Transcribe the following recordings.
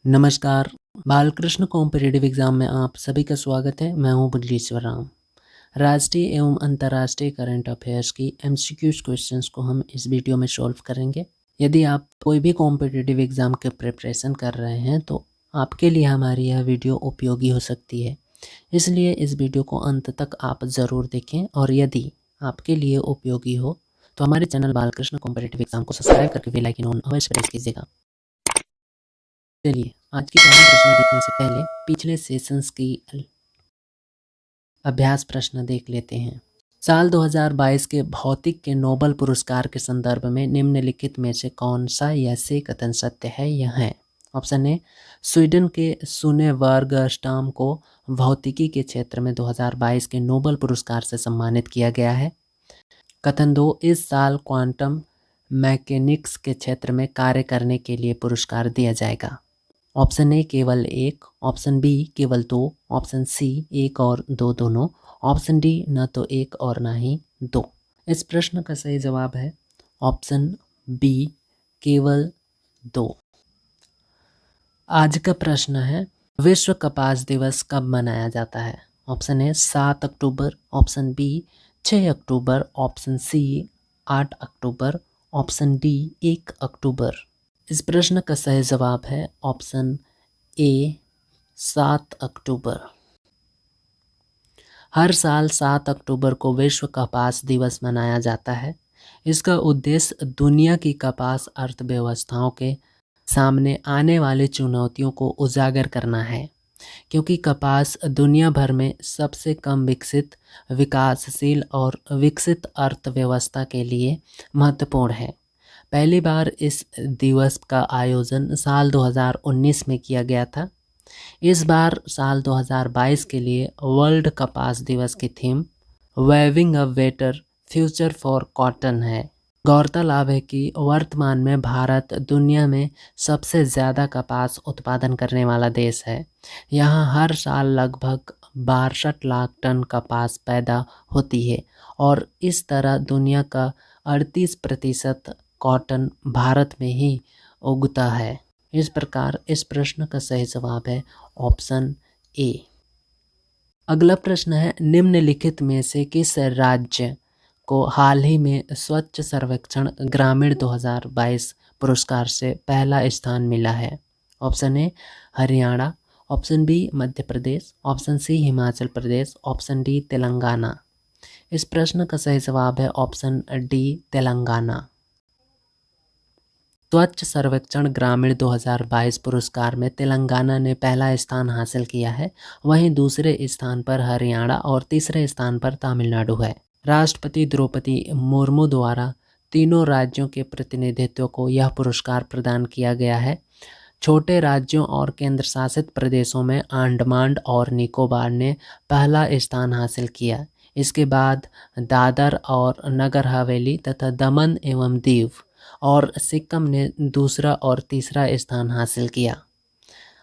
नमस्कार। Balkrishna competitive exam में आप सभी का स्वागत है। मैं हूं बुल्लीश्वर राम। राष्ट्रीय एवं अंतर्राष्ट्रीय करंट अफेयर्स की एमसीक्यूज क्वेश्चंस को हम इस वीडियो में सॉल्व करेंगे। यदि आप कोई भी कॉम्पिटिटिव एग्ज़ाम के प्रिपरेशन कर रहे हैं तो आपके लिए हमारी यह वीडियो उपयोगी हो सकती है, इसलिए इस वीडियो को अंत तक आप ज़रूर देखें। और यदि आपके लिए उपयोगी हो तो हमारे चैनल बालकृष्ण कॉम्पिटिटिव एग्ज़ाम को सब्सक्राइब करके बेल आइकन ऑन अवश्य प्रेस कीजिएगा। चलिए, आज की पहला प्रश्न देखने से पहले पिछले सेशंस की अभ्यास प्रश्न देख लेते हैं। साल 2022 के भौतिक के नोबेल पुरस्कार के संदर्भ में निम्नलिखित में से कौन सा या से कथन सत्य है? यह है। ऑप्शन ए, स्वीडन के सुने वर्गस्टाम को भौतिकी के क्षेत्र में 2022 के नोबेल पुरस्कार से सम्मानित किया गया है। कथन दो, इस साल क्वांटम मैकेनिक्स के क्षेत्र में कार्य करने के लिए पुरस्कार दिया जाएगा। ऑप्शन ए केवल एक, ऑप्शन बी केवल दो, ऑप्शन सी एक और दो दोनों, ऑप्शन डी न तो एक और ना ही दो। इस प्रश्न का सही जवाब है ऑप्शन बी केवल दो। आज का प्रश्न है, विश्व कपास दिवस कब मनाया जाता है? ऑप्शन ए 7 अक्टूबर, ऑप्शन बी 6 अक्टूबर, ऑप्शन सी 8 अक्टूबर, ऑप्शन डी 1 अक्टूबर। इस प्रश्न का सही जवाब है ऑप्शन ए 7 अक्टूबर। हर साल 7 अक्टूबर को विश्व कपास दिवस मनाया जाता है। इसका उद्देश्य दुनिया की कपास अर्थव्यवस्थाओं के सामने आने वाली चुनौतियों को उजागर करना है, क्योंकि कपास दुनिया भर में सबसे कम विकसित, विकासशील और विकसित अर्थव्यवस्था के लिए महत्वपूर्ण है। पहली बार इस दिवस का आयोजन साल 2019 में किया गया था। इस बार साल 2022 के लिए वर्ल्ड कपास दिवस की theme weaving a better future for cotton है। गौरतलब है कि वर्तमान में भारत दुनिया में सबसे ज़्यादा कपास उत्पादन करने वाला देश है। यहाँ हर साल लगभग 62 लाख टन कपास पैदा होती है और इस तरह दुनिया का 38% कॉटन भारत में ही उगता है। इस प्रकार इस प्रश्न का सही जवाब है ऑप्शन ए। अगला प्रश्न है, निम्नलिखित में से किस राज्य को हाल ही में स्वच्छ सर्वेक्षण ग्रामीण 2022 पुरस्कार से पहला स्थान मिला है? Option A Haryana, option B Madhya Pradesh, option C Himachal Pradesh, option D Telangana. इस प्रश्न का सही जवाब है ऑप्शन डी तेलंगाना। स्वच्छ सर्वेक्षण ग्रामीण 2022 पुरस्कार में तेलंगाना ने पहला स्थान हासिल किया है, वहीं दूसरे स्थान पर हरियाणा और तीसरे स्थान पर तमिलनाडु है। राष्ट्रपति द्रौपदी मुर्मू द्वारा तीनों राज्यों के प्रतिनिधित्व को यह पुरस्कार प्रदान किया गया है। छोटे राज्यों और केंद्र शासित प्रदेशों में अंडमान और निकोबार ने पहला स्थान हासिल किया। इसके बाद दादर और नगर हवेली तथा दमन एवं दीव और सिक्किम ने दूसरा और तीसरा स्थान हासिल किया।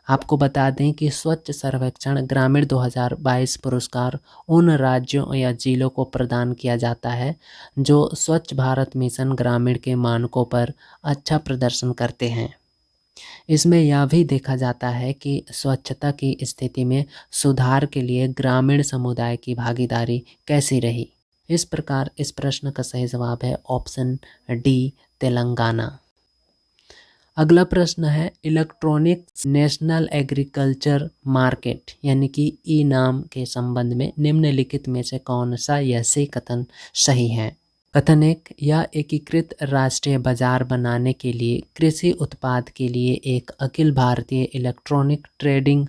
आपको बता दें कि स्वच्छ सर्वेक्षण ग्रामीण 2022 पुरस्कार उन राज्यों या जिलों को प्रदान किया जाता है जो स्वच्छ भारत मिशन ग्रामीण के मानकों पर अच्छा प्रदर्शन करते हैं। इसमें यह भी देखा जाता है कि स्वच्छता की स्थिति में सुधार के लिए ग्रामीण समुदाय की भागीदारी कैसी रही। इस प्रकार इस प्रश्न का सही जवाब है ऑप्शन डी तेलंगाना। अगला प्रश्न है, इलेक्ट्रॉनिक्स नेशनल एग्रीकल्चर मार्केट यानी कि ई नाम के संबंध में निम्नलिखित में से कौन सा यह से कथन सही है? कथन एक, यह एकीकृत राष्ट्रीय बाजार बनाने के लिए कृषि उत्पाद के लिए एक Akhil Bharatiya electronic trading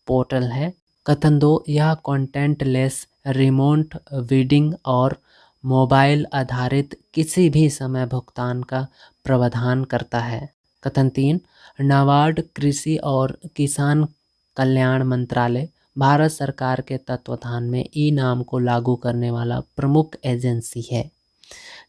portal है। कथन दो, यह कंटेंटलेस रिमोट बिडिंग और मोबाइल आधारित किसी भी समय भुगतान का प्रावधान करता है। कथन तीन, नाबार्ड कृषि और किसान कल्याण मंत्रालय भारत सरकार के तत्वाधान में ई नाम को लागू करने वाला प्रमुख एजेंसी है।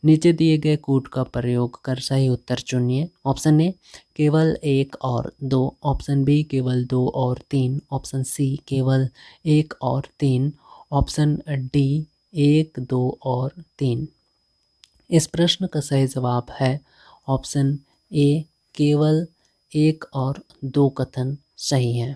नीचे दिए गए कोड का प्रयोग कर सही उत्तर चुनिए। ऑप्शन ए केवल एक और दो, ऑप्शन बी केवल दो और तीन, ऑप्शन सी केवल एक और तीन, ऑप्शन डी एक दो और तीन। इस प्रश्न का सही जवाब है ऑप्शन ए केवल एक और दो कथन सही है।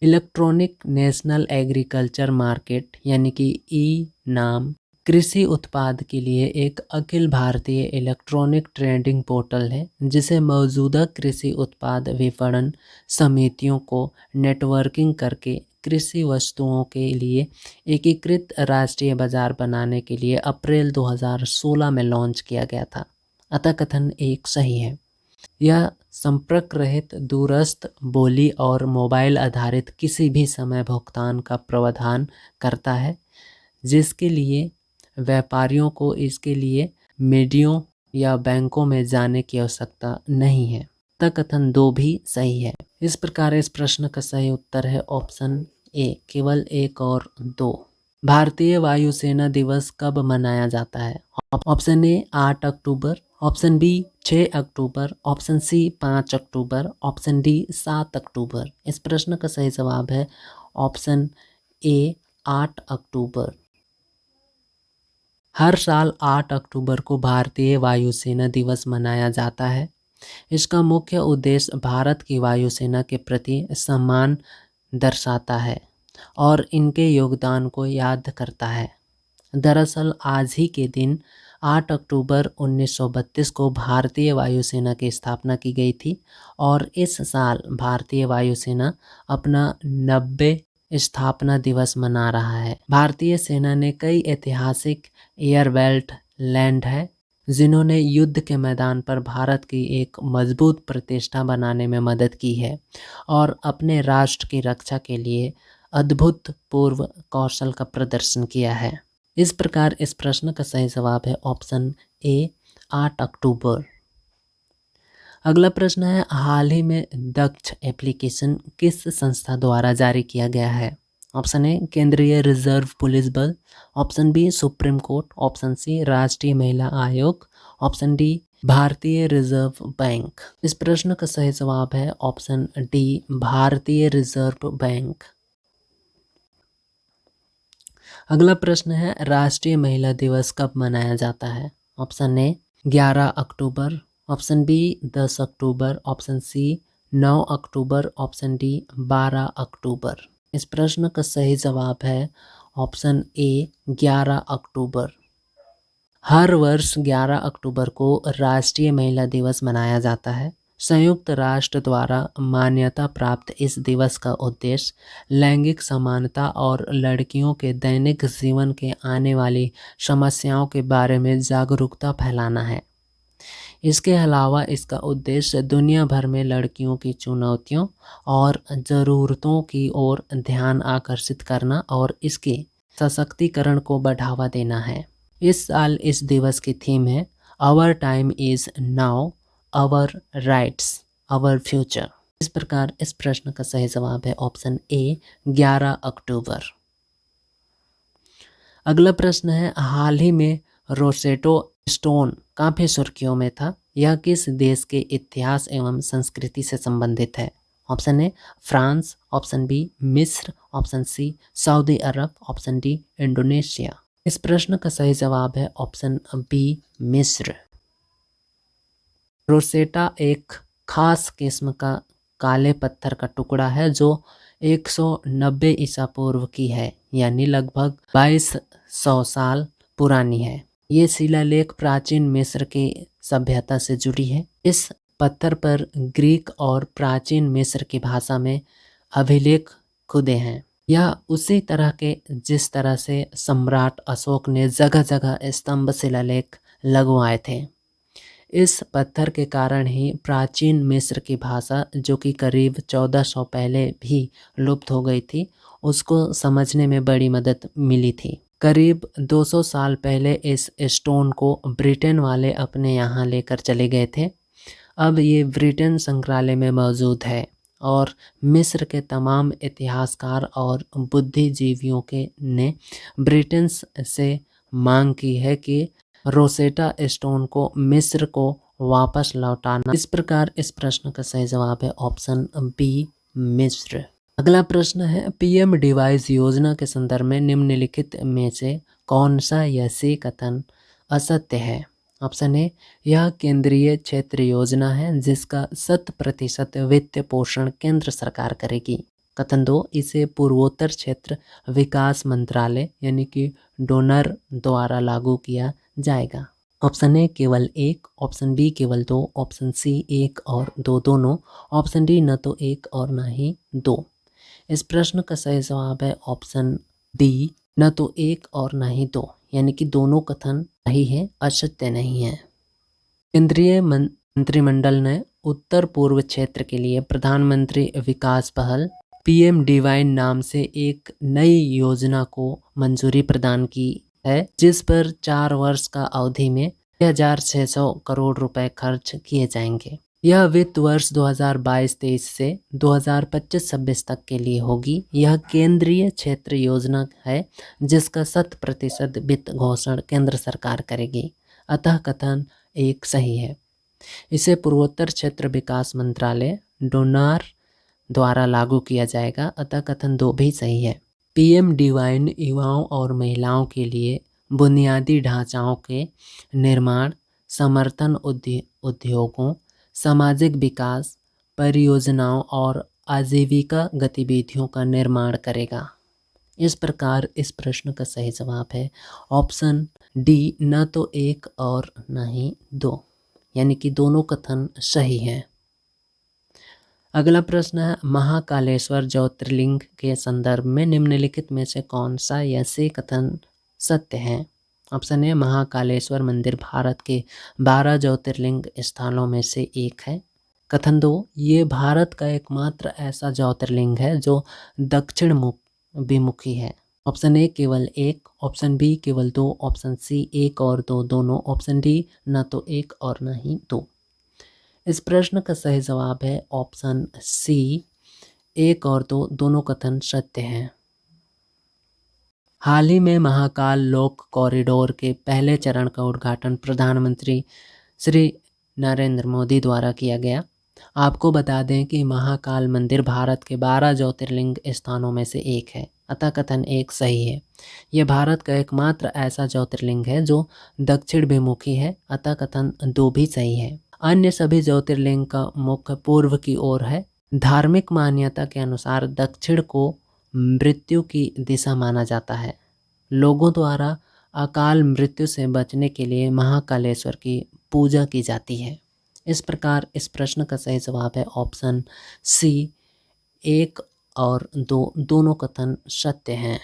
इलेक्ट्रॉनिक नेशनल एग्रीकल्चर मार्केट यानी कि ई नाम कृषि उत्पाद के लिए एक Akhil Bharatiya electronic trading portal है जिसे मौजूदा कृषि उत्पाद विपणन समितियों को नेटवर्किंग करके कृषि वस्तुओं के लिए एकीकृत राष्ट्रीय बाजार बनाने के लिए अप्रैल 2016 में लॉन्च किया गया था। अतः कथन एक सही है। यह संपर्क रहित दूरस्थ बोली और मोबाइल आधारित किसी भी समय भुगतान का प्रावधान करता है जिसके लिए व्यापारियों को इसके लिए मंडियों या बैंकों में जाने की आवश्यकता नहीं है। तक कथन 2 भी सही है। इस प्रकार इस प्रश्न का सही उत्तर है ऑप्शन ए, केवल 1 और 2। भारतीय वायुसेना दिवस कब मनाया जाता है? ऑप्शन ए 8 अक्टूबर, ऑप्शन बी 6 अक्टूबर, ऑप्शन सी 5 अक्टूबर, ऑप्शन डी 7 अक्टूबर। इस प्रश्न का सही जवाब है ऑप्शन ए 8 अक्टूबर। हर साल 8 अक्टूबर को भारतीय वायुसेना दिवस मनाया जाता है। इसका मुख्य उद्देश्य भारत की वायुसेना के प्रति सम्मान दर्शाता है और इनके योगदान को याद करता है। दरअसल आज ही के दिन 8 अक्टूबर 1932 को भारतीय वायुसेना की स्थापना की गई थी और इस साल भारतीय वायुसेना अपना 90 स्थापना दिवस मना रहा है। भारतीय सेना ने कई ऐतिहासिक एयर बेल्ट लैंड है जिन्होंने युद्ध के मैदान पर भारत की एक मजबूत प्रतिष्ठा बनाने में मदद की है और अपने राष्ट्र की रक्षा के लिए अद्भुतपूर्व कौशल का प्रदर्शन किया है। इस प्रकार इस प्रश्न का सही जवाब है ऑप्शन ए 8 अक्टूबर। अगला प्रश्न है, हाल ही में दक्ष एप्लीकेशन किस संस्था द्वारा जारी किया गया है? ऑप्शन ए केंद्रीय रिजर्व पुलिस बल, option B supreme court, option C राष्ट्रीय महिला आयोग, ऑप्शन डी भारतीय रिजर्व बैंक। इस प्रश्न का सही जवाब है ऑप्शन डी भारतीय रिजर्व बैंक। अगला प्रश्न है, राष्ट्रीय महिला दिवस कब मनाया जाता है? ऑप्शन ए 11 अक्टूबर, ऑप्शन बी 10 अक्टूबर, ऑप्शन सी 9 अक्टूबर, ऑप्शन डी 12 अक्टूबर। इस प्रश्न का सही जवाब है ऑप्शन ए 11 अक्टूबर। हर वर्ष 11 अक्टूबर को राष्ट्रीय महिला दिवस मनाया जाता है। संयुक्त राष्ट्र द्वारा मान्यता प्राप्त इस दिवस का उद्देश्य लैंगिक समानता और लड़कियों के दैनिक जीवन के आने वाली समस्याओं के बारे में जागरूकता फैलाना है। इसके अलावा इसका उद्देश्य दुनिया भर में लड़कियों की चुनौतियों और ज़रूरतों की ओर ध्यान आकर्षित करना और इसके सशक्तिकरण को बढ़ावा देना है। इस साल इस दिवस की थीम है our time is now, our rights, our future. इस प्रकार इस प्रश्न का सही जवाब है ऑप्शन ए 11 अक्टूबर। अगला प्रश्न है, हाल ही में रोसेटो स्टोन काफ़ी सुर्खियों में था। यह किस देश के इतिहास एवं संस्कृति से संबंधित है? Option A France, option B मिस्र, ऑप्शन सी सऊदी अरब, ऑप्शन डी इंडोनेशिया। इस प्रश्न का सही जवाब है ऑप्शन बी मिस्र। रोसेटा एक खास किस्म का काले पत्थर का टुकड़ा है जो 190 ईसा पूर्व की है, यानी लगभग 2200 साल पुरानी है। ये शिलालेख प्राचीन मिस्र की सभ्यता से जुड़ी है। इस पत्थर पर ग्रीक और प्राचीन मिस्र की भाषा में अभिलेख खुदे हैं। यह उसी तरह के जिस तरह से सम्राट अशोक ने जगह जगह स्तंभ शिलालेख लगवाए थे। इस पत्थर के कारण ही प्राचीन मिस्र की भाषा, जो कि करीब 1400 पहले भी लुप्त हो गई थी, उसको समझने में बड़ी मदद मिली थी। करीब 200 साल पहले इस स्टोन को ब्रिटेन वाले अपने यहाँ लेकर चले गए थे। अब ये ब्रिटेन संग्रहालय में मौजूद है और मिस्र के तमाम इतिहासकार और बुद्धिजीवियों के ने ब्रिटेन से मांग की है कि रोसेटा स्टोन को मिस्र को वापस लौटाना। इस प्रकार इस प्रश्न का सही जवाब है ऑप्शन बी मिस्र। अगला प्रश्न है, पीएम डिवाइस योजना के संदर्भ में निम्नलिखित में से कौन सा यह सी कथन असत्य है? ऑप्शन ए, यह केंद्रीय क्षेत्र योजना है जिसका 100% वित्त पोषण केंद्र सरकार करेगी। कथन 2, इसे पूर्वोत्तर क्षेत्र विकास मंत्रालय यानी कि डोनर द्वारा लागू किया जाएगा। ऑप्शन ए केवल एक, ऑप्शन बी केवल दो, ऑप्शन सी एक और दो दोनों, ऑप्शन डी न तो एक और न ही दो। इस प्रश्न का सही जवाब है ऑप्शन डी, न तो एक और न ही दो, यानी कि दोनों कथन सही है, असत्य नहीं है। केंद्रीय मंत्रिमंडल ने उत्तर पूर्व क्षेत्र के लिए प्रधानमंत्री विकास पहल PMDY नाम से एक नई योजना को मंजूरी प्रदान की है, जिस पर 4 वर्ष का अवधि में 6,600 करोड़ रुपए खर्च किए जाएंगे। यह वित्त वर्ष 2022-23 से 2025-26 तक के लिए होगी। यह केंद्रीय क्षेत्र योजना है जिसका 100% वित्त घोषण केंद्र सरकार करेगी, अतः कथन एक सही है। इसे पूर्वोत्तर क्षेत्र विकास मंत्रालय डोनार द्वारा लागू किया जाएगा, अतः कथन 2 भी सही है। PMDY युवाओं और महिलाओं के लिए बुनियादी ढांचाओं के निर्माण, समर्थन उद्योगों, सामाजिक विकास परियोजनाओं और आजीविका गतिविधियों का निर्माण करेगा। इस प्रकार इस प्रश्न का सही जवाब है ऑप्शन डी, न तो एक और न ही दो, यानी कि दोनों कथन सही हैं। अगला प्रश्न है, महाकालेश्वर ज्योतिर्लिंग के संदर्भ में निम्नलिखित में से कौन सा या से कथन सत्य है? ऑप्शन ए, महाकालेश्वर मंदिर भारत के 12 ज्योतिर्लिंग स्थलों में से एक है। कथन 2, ये भारत का एकमात्र ऐसा ज्योतिर्लिंग है जो दक्षिण विमुखी है। ऑप्शन ए केवल एक, ऑप्शन बी केवल दो, ऑप्शन सी एक और दो दोनों, ऑप्शन डी न तो एक और न ही दो। इस प्रश्न का सही जवाब है ऑप्शन सी, एक और दो दोनों कथन सत्य हैं। हाल ही में महाकाल लोक कॉरिडोर के पहले चरण का उद्घाटन प्रधानमंत्री श्री नरेंद्र मोदी द्वारा किया गया। आपको बता दें कि महाकाल मंदिर भारत के 12 ज्योतिर्लिंग स्थानों में से एक है, अतः कथन एक सही है। यह भारत का एकमात्र ऐसा ज्योतिर्लिंग है जो दक्षिण विमुखी है, अतः कथन 2 भी सही है। अन्य सभी ज्योतिर्लिंग का मुख पूर्व की ओर है। धार्मिक मान्यता के अनुसार दक्षिण को मृत्यु की दिशा माना जाता है। लोगों द्वारा अकाल मृत्यु से बचने के लिए महाकालेश्वर की पूजा की जाती है। इस प्रकार इस प्रश्न का सही जवाब है ऑप्शन सी, एक और दो दोनों कथन सत्य हैं।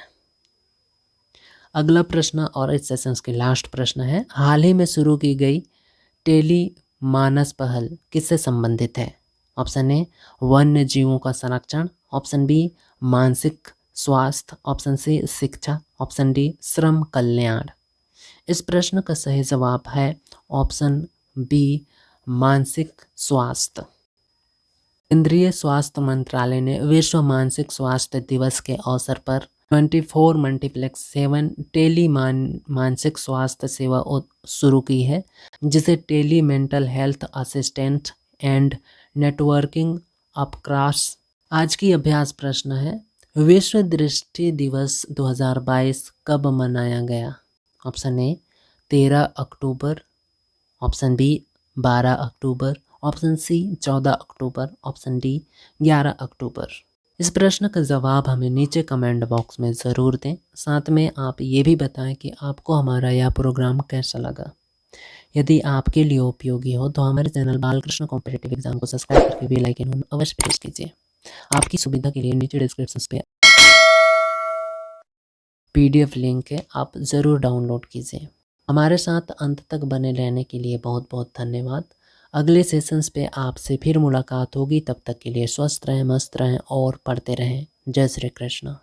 अगला प्रश्न और इस सेशन के लास्ट प्रश्न है, हाल ही में शुरू की गई टेली मानस पहल किससे संबंधित है? ऑप्शन ए, वन्य जीवों का संरक्षण, ऑप्शन बी मानसिक स्वास्थ्य, ऑप्शन सी शिक्षा, ऑप्शन डी श्रम कल्याण। इस प्रश्न का सही जवाब है ऑप्शन बी, मानसिक स्वास्थ्य। केंद्रीय स्वास्थ्य मंत्रालय ने विश्व मानसिक स्वास्थ्य दिवस के अवसर पर 24x7 टेली मानसिक स्वास्थ्य सेवा शुरू की है, जिसे tele mental health assistant and networking across. आज की अभ्यास प्रश्न है, विश्व दृष्टि दिवस 2022 कब मनाया गया? ऑप्शन ए 13 अक्टूबर, ऑप्शन बी 12 अक्टूबर, ऑप्शन सी 14 अक्टूबर, ऑप्शन डी 11 अक्टूबर। इस प्रश्न का जवाब हमें नीचे कमेंट बॉक्स में ज़रूर दें। साथ में आप ये भी बताएं कि आपको हमारा यह प्रोग्राम कैसा लगा। यदि आपके लिए उपयोगी हो तो हमारे चैनल बालकृष्ण कॉम्पिटिटिव एग्जाम को सब्सक्राइब करके बेल आइकन अवश्य प्रेस कीजिए। आपकी सुविधा के लिए नीचे डिस्क्रिप्शन पे PDF लिंक है, आप ज़रूर डाउनलोड कीजिए। हमारे साथ अंत तक बने रहने के लिए बहुत बहुत धन्यवाद। अगले सेशंस पे आपसे फिर मुलाकात होगी, तब तक के लिए स्वस्थ रहें, मस्त रहें और पढ़ते रहें। जय श्री कृष्ण।